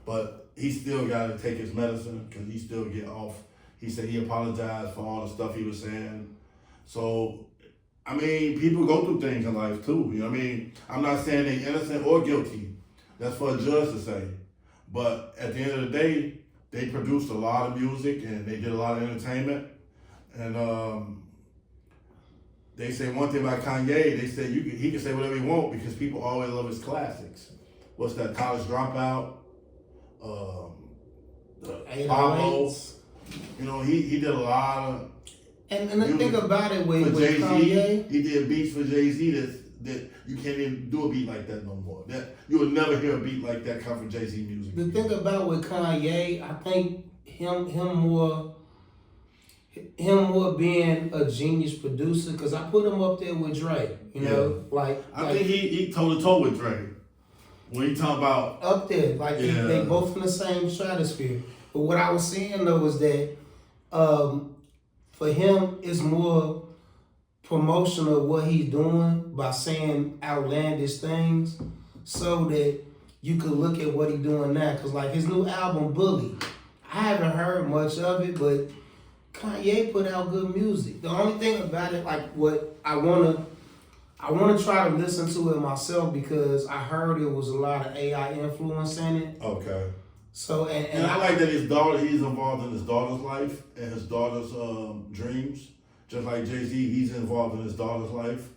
but he still gotta take his medicine because he still get off. He said he apologized for all the stuff he was saying. So, I mean, people go through things in life too. You know what I mean? I'm not saying they're innocent or guilty. That's for a judge to say. But at the end of the day, they produced a lot of music and they did a lot of entertainment. And they say one thing about Kanye, they say he can say whatever he wants because people always love his classics. What's that, College Dropout? The Bobos. You know, he did a lot of. And the thing about it with Jay-Z, Kanye, he did beats for Jay-Z that you can't even do a beat like that no more. That you will never hear a beat like that come from Jay-Z music. the thing about with Kanye, I think him more being a genius producer, because I put him up there with Dre. You know, I think he toe to toe with Dre. When you talk about up there, they both in the same stratosphere. But what I was saying though is that for him, it's more promotional of what he's doing by saying outlandish things so that you could look at what he's doing now. Because like his new album, Bully, I haven't heard much of it, but Kanye put out good music. The only thing about it, like what I wanna try to listen to it myself because I heard it was a lot of AI influence in it. Okay. So and I like that he's involved in his daughter's life and his daughter's dreams. Just like Jay-Z, he's involved in his daughter's life.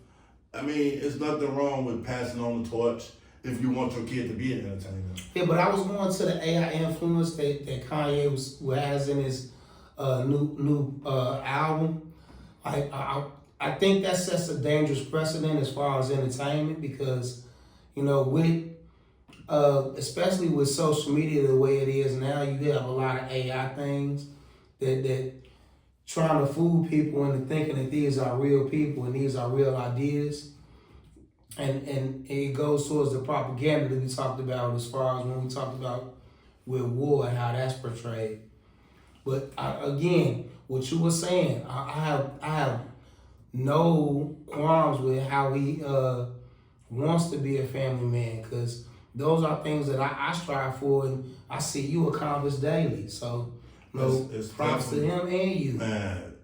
I mean, it's nothing wrong with passing on the torch if you want your kid to be an entertainer. Yeah, but I was going to the AI influence that Kanye has in his new album. I think that sets a dangerous precedent as far as entertainment because, you know, with especially with social media the way it is now, you have a lot of AI things that trying to fool people into thinking that these are real people and these are real ideas. And it goes towards the propaganda that we talked about as far as when we talked about with war and how that's portrayed. But again, what you were saying, I have no qualms with how he wants to be a family man because those are things that I strive for and I see you accomplish daily. So, it's props to him and you. Man,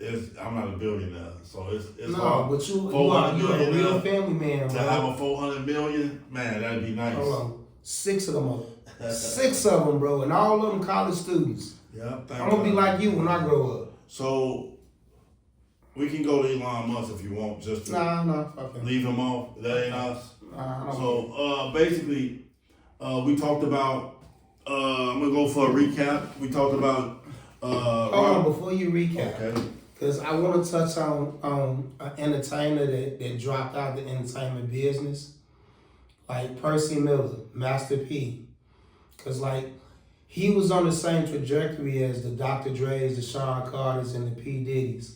I'm not a billionaire, so it's no, hard. But you're a real family man. To have a 400 million, man, that'd be nice. Hold on. 6 of them, 6 of them, bro, and all of them college students. Yeah, I'm gonna be like you when I grow up. So we can go to Elon Musk if you want, just to leave him off. That ain't us. So basically, we talked about. I'm gonna go for a recap. We talked about. Hold on, before you recap, okay. Because I want to touch on an entertainer that dropped out the entertainment business, like Percy Miller, Master P. Because like he was on the same trajectory as the Dr. Dre's, the Sean Carters, and the P. Diddy's,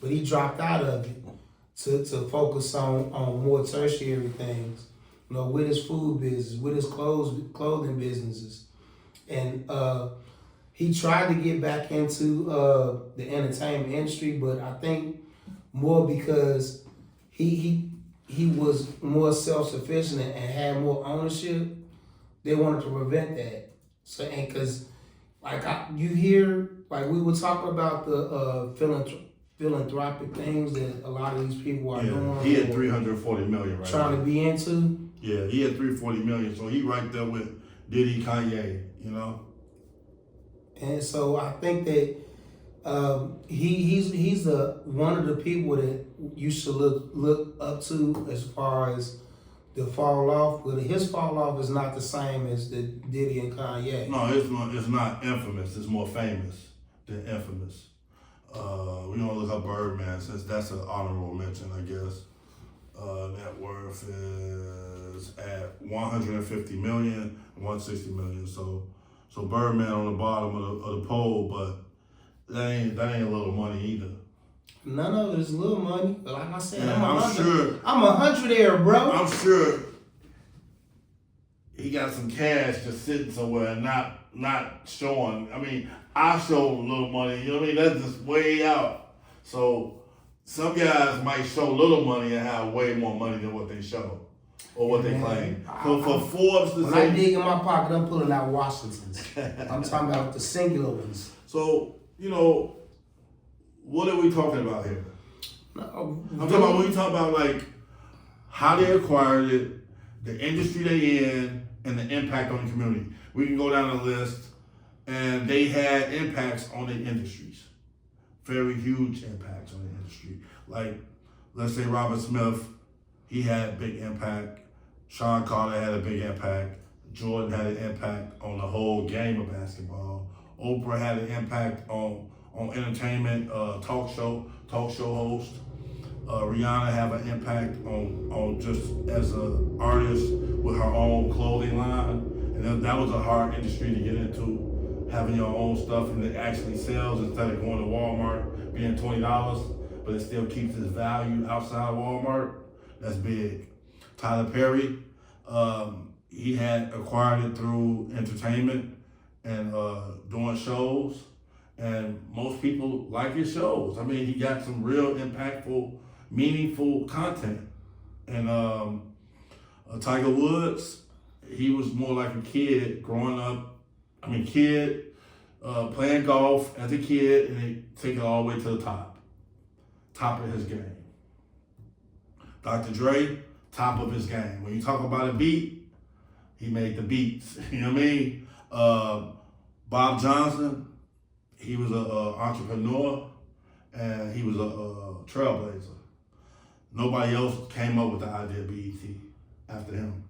but he dropped out of it to focus on more tertiary things, you know, with his food business, with his clothing businesses, and he tried to get back into the entertainment industry, but I think more because he was more self-sufficient and had more ownership, they wanted to prevent that. So, and because you hear, like we were talking about the philanthropic things that a lot of these people are doing. He had 340 million right trying now. To be into. Yeah, he had 340 million, so he right there with Diddy, Kanye, you know. And so I think that he's one of the people that you should look up to as far as the fall off. But his fall off is not the same as the Diddy and Kanye. No, it's not infamous. It's more famous than infamous. We don't look up Birdman since that's an honorable mention, I guess. Net worth is at 150 million, 160 million. So So Birdman on the bottom of the pole, but that ain't a little money either. None of it is little money. But like I said, Yeah, I'm sure. I'm 100 there, bro. I'm sure he got some cash just sitting somewhere and not showing. I mean, I show little money. You know what I mean? That's just way out. So some guys might show little money and have way more money than what they show or what they claim. So for Forbes to when say, I dig in my pocket, I'm pulling out Washingtons. I'm talking about the singular ones. So what are we talking about here? I'm talking about when you talk about like how they acquired it, the industry they in, and the impact on the community. We can go down the list, and they had impacts on the industries, very huge impacts on the industry. Like, let's say Robert Smith, he had a big impact. Sean Carter had a big impact. Jordan had an impact on the whole game of basketball. Oprah had an impact on entertainment, talk show host. Rihanna have an impact on just as an artist with her own clothing line, and that was a hard industry to get into, having your own stuff and it actually sells instead of going to Walmart being $20, but it still keeps its value outside of Walmart. That's big. Tyler Perry, he had acquired it through entertainment and doing shows, and most people like his shows. I mean, he got some real impactful, meaningful content. And Tiger Woods, he was more like a kid growing up. Playing golf as a kid, and he take it all the way to the top of his game. Dr. Dre, top of his game. When you talk about a beat, he made the beats. You know what I mean? Bob Johnson, he was an entrepreneur, and he was a trailblazer. Nobody else came up with the idea of BET after him.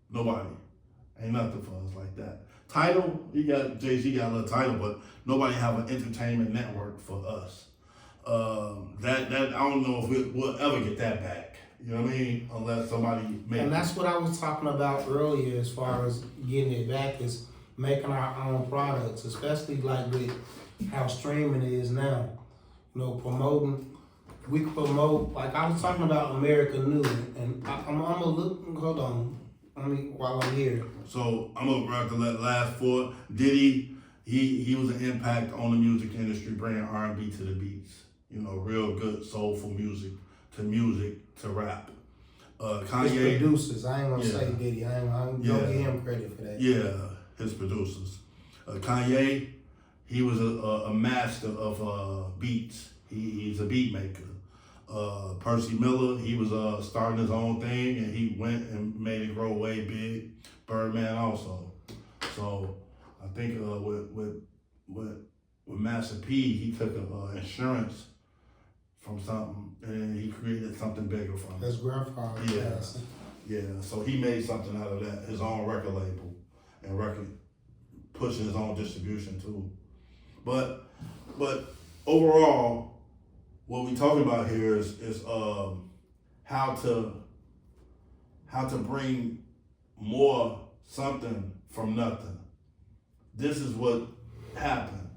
Nobody. Ain't nothing for us like that. Title, Jay-Z got a little title, but nobody have an entertainment network for us. That I don't know if we'll ever get that back. You know what I mean? Unless somebody makes it. And that's what I was talking about earlier as far as getting it back, is making our own products, especially like with how streaming is now. Promoting. We promote, like I was talking about American New, and I'm gonna look, hold on, while I'm here. So I'm gonna wrap the last four. Diddy, he was an impact on the music industry, bringing R&B to the beats. Real good soulful music to rap. Kanye. His producers, I ain't gonna say Diddy, I ain't gonna give him credit for that. Yeah, his producers. Kanye, he was a master of beats. He's a beat maker. Percy Miller, he was starting his own thing, and he went and made it grow way big. Birdman also. So I think with Master P, he took insurance from something, and he created something bigger from it. His grandfather. Yeah. So he made something out of that, his own record label, and pushing his own distribution too. But overall, what we talking about here is how to bring more something from nothing. This is what happened.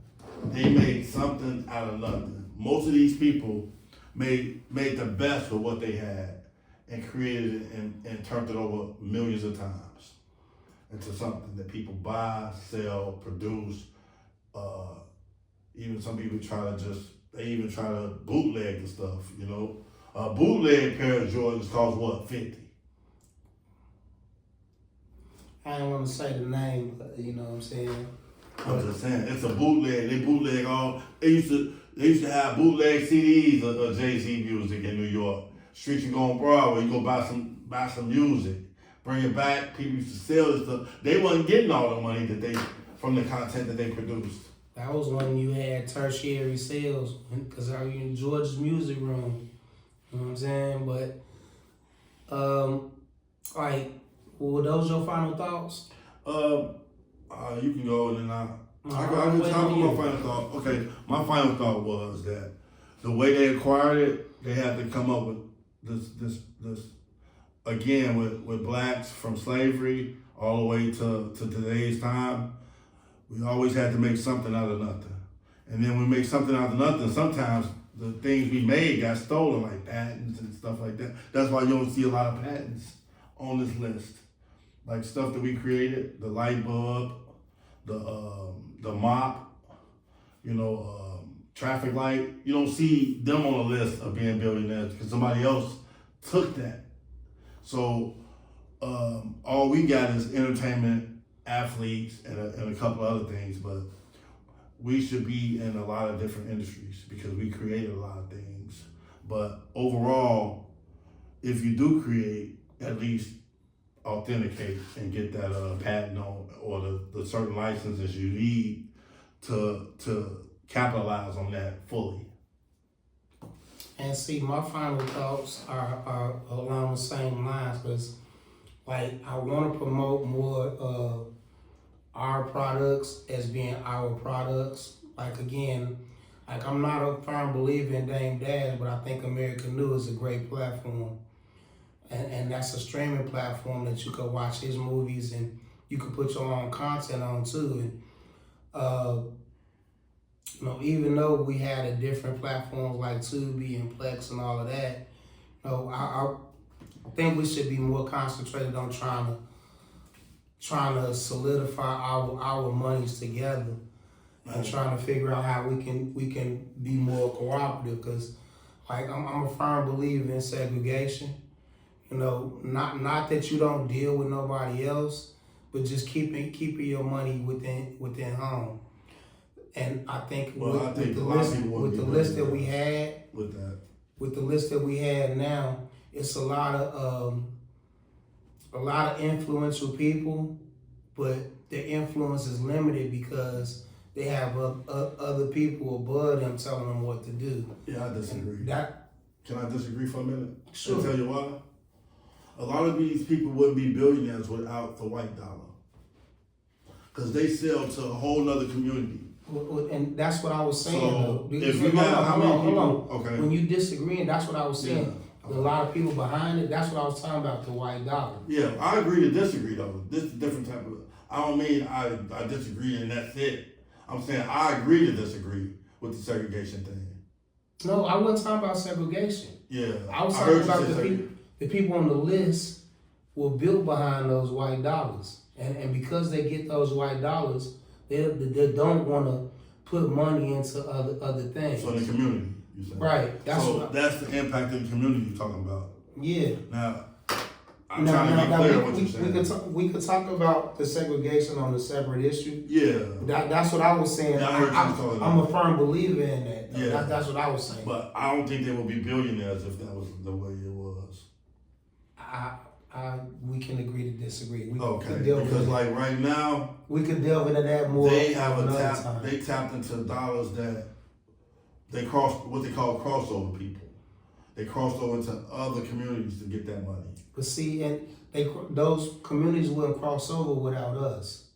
They made something out of nothing. Most of these people made the best of what they had and created it and turned it over millions of times into something that people buy, sell, produce. Even some people they even try to bootleg the stuff, A bootleg pair of Jordans cost what, 50? I don't want to say the name, but you know what I'm saying? I'm just saying, it's a bootleg. They bootleg all. They used to have bootleg CDs of Jay-Z music in New York. Street, you go on Broadway, you go buy some music, bring it back. People used to sell this stuff. They wasn't getting all the money from the content that they produced. That was when you had tertiary sales, because I was in George's music room. You know what I'm saying? But, were those your final thoughts? You can go and then I can talk about my final thought. Okay, my final thought was that the way they acquired it, they had to come up with this again with blacks from slavery all the way to today's time. We always had to make something out of nothing. And then we make something out of nothing. Sometimes the things we made got stolen, like patents and stuff like that. That's why you don't see a lot of patents on this list. Like stuff that we created, the light bulb, the mop, traffic light. You don't see them on the list of being billionaires because somebody else took that. So all we got is entertainment, athletes, and a couple of other things, but we should be in a lot of different industries because we created a lot of things. But overall, if you do create, at least authenticate and get that patent on or the certain licenses you need to capitalize on that fully. And see, my final thoughts are along the same lines, because like I want to promote more our products as being our products. Like again, like I'm not a firm believer in Dame Dash, but I think American New is a great platform. And that's a streaming platform that you could watch his movies and you could put your own content on too. And even though we had a different platforms like Tubi and Plex and all of that, I think we should be more concentrated on trying to solidify our monies together and trying to figure out how we can be more cooperative. Because like I'm a firm believer in segregation. Not that you don't deal with nobody else, but just keeping your money within home. And I think with the list that we had now, it's a lot of influential people, but their influence is limited because they have other people above them telling them what to do. Yeah, I disagree. Can I disagree for a minute? Sure. I'll tell you why. A lot of these people wouldn't be billionaires without the white dollar, because they sell to a whole nother community. And that's what I was saying. So though. if you got how many people? Okay. When you disagreeing, that's what I was saying. Yeah. A lot of people behind it. That's what I was talking about. The white dollar. Yeah, I agree to disagree though. This is a different type of. I don't mean I disagree and that's it. I'm saying I agree to disagree with the segregation thing. No, I wasn't talking about segregation. Yeah, I was talking about the people on the list were built behind those white dollars, and because they get those white dollars, they don't want to put money into other things. So the community, you said. Right. That's the impact of the community you're talking about. Yeah. Now, I'm trying to be clear what you're saying. We could talk about the segregation on a separate issue. Yeah. That's what I was saying. Yeah, I heard you talking I'm a firm believer in that. Yeah. That's what I was saying. But I don't think they would be billionaires if that was the way it was. We can agree to disagree. Because like right now, we could delve into that more. They have they tapped into dollars that they what they call crossover people. They crossed over into other communities to get that money. But see, and those communities wouldn't cross over without us.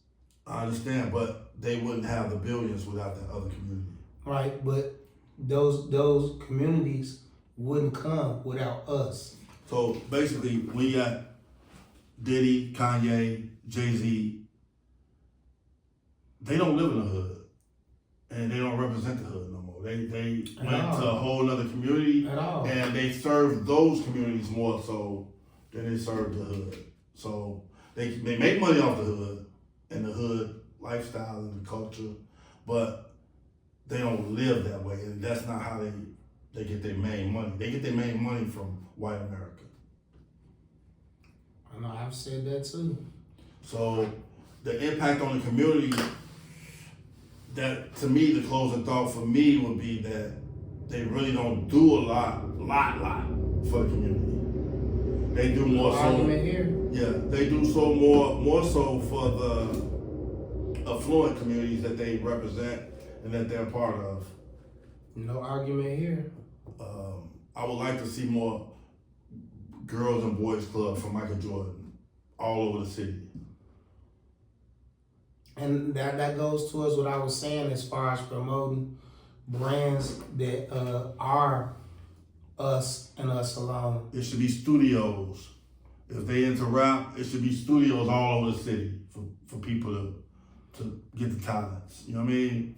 I understand, but they wouldn't have the billions without that other community. Right, but those communities wouldn't come without us. So basically, we got Diddy, Kanye, Jay-Z. They don't live in the hood, and they don't represent the hood no more. They went to a whole other community, and they serve those communities more so than they serve the hood. So they make money off the hood and the hood lifestyle and the culture, but they don't live that way, and that's not how they get their main money. They get their main money from white America. I know, I've said that too. So the impact on the community, that to me, the closing thought for me would be that they really don't do a lot for the community. They do more so. Here. Yeah, they do so more so for the affluent communities that they represent and that they're part of. No argument here. I would like to see more girls and boys club for Michael Jordan all over the city. And that goes towards what I was saying as far as promoting brands that are us and us alone. It should be studios. If they into rap, it should be studios all over the city for people to get the talents. You know what I mean?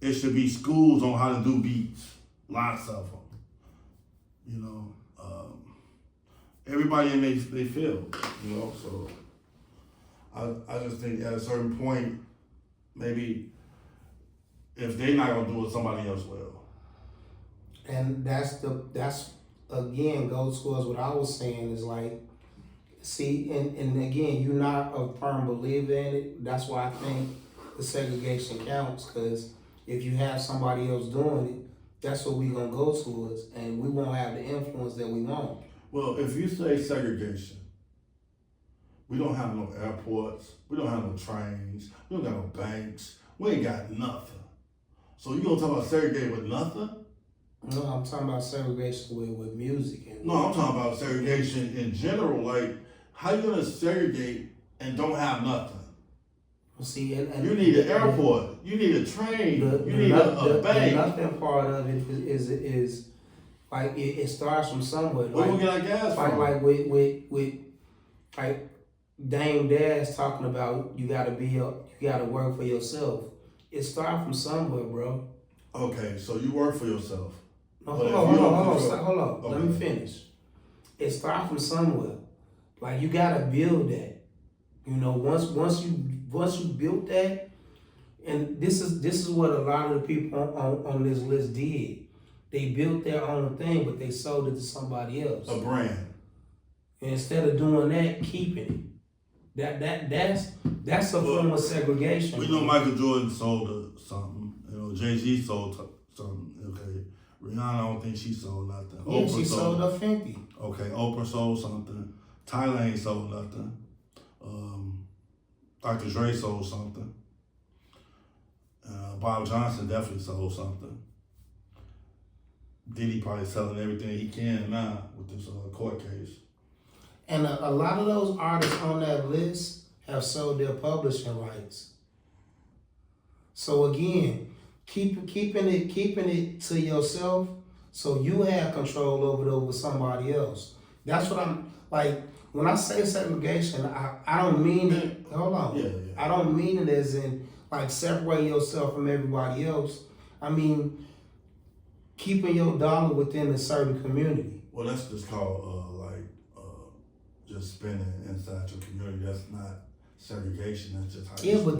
It should be schools on how to do beats, lots of them. You know, everybody in their field. You know, so I just think at a certain point, maybe if they're not gonna do it, somebody else will. And that's again goes towards what I was saying is like, see, and again, you're not a firm believer in it. That's why I think the segregation counts, because if you have somebody else doing it, that's what we're gonna go towards, and we won't have the influence that we want. Well, if you say segregation, we don't have no airports, we don't have no trains, we don't got no banks, we ain't got nothing. So you gonna talk about segregate with nothing? No, I'm talking about segregation with music. No, I'm talking about segregation in general. Like, how you gonna segregate and don't have nothing? See, and you need an airport, you need a train, you need a bank. The nothing part of it is like it starts from somewhere. Where we get our gas from? Like with like Dame Dash talking about you gotta work for yourself. It starts from somewhere, bro. Okay, so you work for yourself. No, hold on. Okay. Let me finish. It starts from somewhere. Like you gotta build that. You know, once you built that, and this is what a lot of the people on this list did. They built their own thing, but they sold it to somebody else. A brand. And instead of doing that, keeping it. That's a form of segregation. We know Michael Jordan sold something. You know, Jay-Z sold something. Okay. Rihanna, I don't think she sold nothing. Yeah, Oprah she sold her Fenty. Okay, Oprah sold something. Tyler ain't sold nothing. Dr. Dre sold something. Bob Johnson definitely sold something. Diddy probably selling everything he can now with this court case. And a lot of those artists on that list have sold their publishing rights. So again, keeping it to yourself, so you have control over somebody else. That's what I'm like. When I say segregation, I don't mean it. Hold on. Yeah. I don't mean it as in like separate yourself from everybody else. I mean keeping your dollar within a certain community. Well, that's just called just spending inside your community. That's not segregation. That's just how. Yeah, but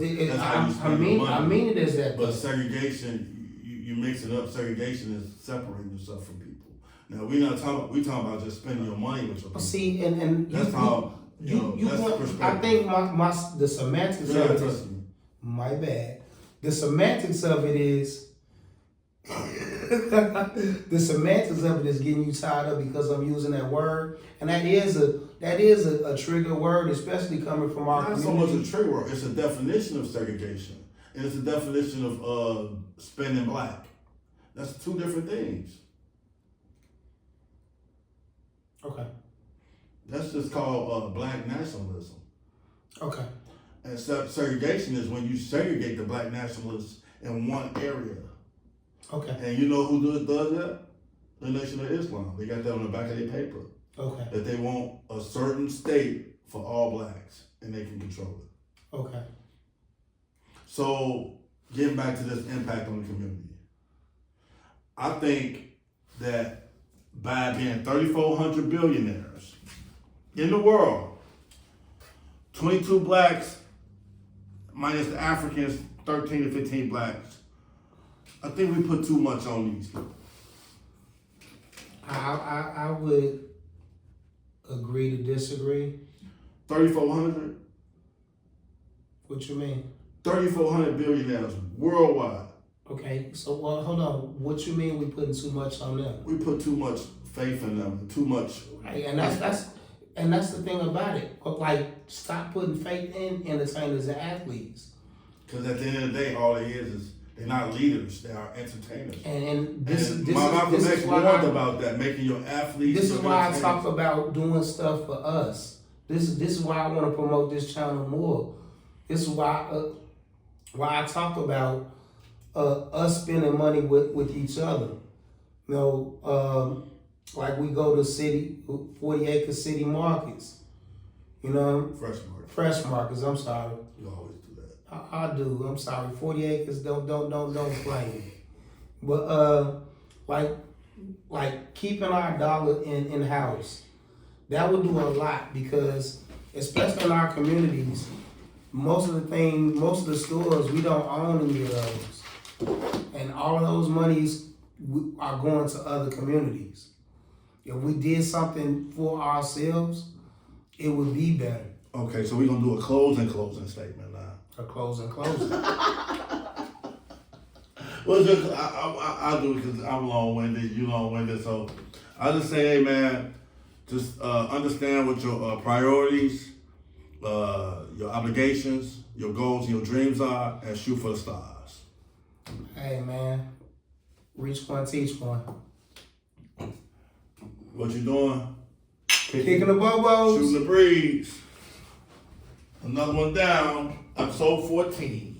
I mean it as that. But segregation, you mix it up. Segregation is separating yourself from people. Now we talking about just spending your money with your people. See, and that's how I think the semantics of it is, my bad. The semantics of it is getting you tied up because I'm using that word, and that is a trigger word, especially coming from our community. Not so much a trigger word; it's a definition of segregation, and it's a definition of spending black. That's two different things. Okay. That's just called black nationalism. Okay. And segregation is when you segregate the black nationalists in one area. Okay. And you know who does that? The Nation of Islam. They got that on the back of their paper. Okay. That they want a certain state for all blacks, and they can control it. Okay. So, getting back to this impact on the community. I think that by being 3,400 billionaires in the world, 22 blacks minus the Africans, 13 to 15 blacks, I think we put too much on these people. I would agree to disagree. 3,400? What you mean? 3,400 billionaires worldwide. Okay, so hold on. What you mean we putting too much on them? We put too much faith in them, too much. Right, and that's the thing about it. But like, stop putting faith in entertainers and athletes. Because at the end of the day, all it is they're not leaders; they are entertainers. And this is warned about that, making your athletes. This is why I talk about doing stuff for us. This is why I want to promote this channel more. This is why I talk about us spending money with each other. You know, like we go to 40 acre city markets. You know, fresh markets. Fresh markets. I'm sorry. You always do that. I do. I'm sorry. 40 acres. Don't blame me. But like keeping our dollar in house, that would do a lot because especially in our communities, most of the stores we don't own any of those, and all of those monies are going to other communities. If we did something for ourselves, it would be better. Okay, so we're gonna do a closing statement now. A closing. Well, just I do it because I'm long-winded, you long-winded. So I just say, hey man, just understand what your priorities, your obligations, your goals, and your dreams are, and shoot for the stars. Hey man, reach one, teach one. What you doing? Kicking the bobos. Shooting the breeze. Another one down. Episode 14.